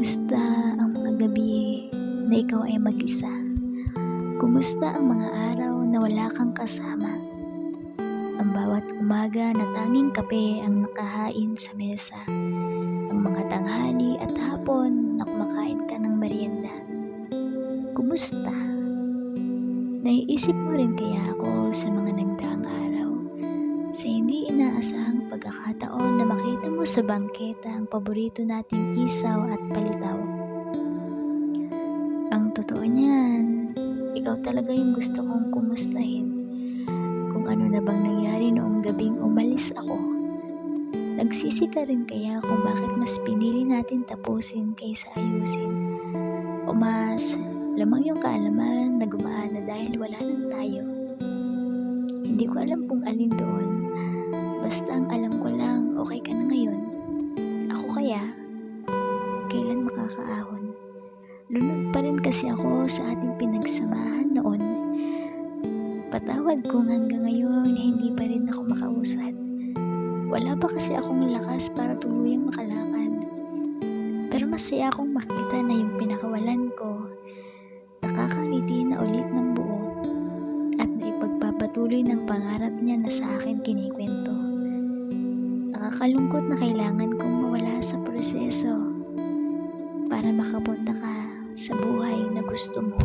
Kumusta ang mga gabi na ikaw ay mag-isa? Kumusta ang mga araw na wala kang kasama? Ang bawat umaga na tanging kape ang nakahain sa mesa. Ang mga tanghali at hapon na kumakain ka ng merienda. Kumusta? Naiisip mo rin kaya ako sa mga nagdaang araw? Sa hindi inaasahang pagkakataon na makita mo sa bangketa ang paborito nating isaw at palitaw. Ang totoo niyan, ikaw talaga yung gusto kong kumustahin. Kung ano na bang nangyari noong gabing umalis ako. Nagsisi ka rin kaya kung bakit mas pinili natin tapusin kaysa ayusin. O mas lamang yung kaalaman na gumaan na dahil wala nang tayo. Hindi ko alam kung alin doon. Basta ang alam ko lang, okay ka na ngayon. Ako kaya, kailan makakaahon? Lunod pa rin kasi ako sa ating pinagsamahan noon. Patawad kung hanggang ngayon hindi pa rin ako makausad. Wala pa kasi akong lakas para tuluyang makalakad. Pero masaya akong makita na yung pinakawalan ko, nakakangiti na ulit ng buo at naipagpapatuloy ng pangarap niya na sa akin kinikwento. Nakakalungkot na kailangan kong mawala sa proseso para makapunta ka sa buhay na gusto mo.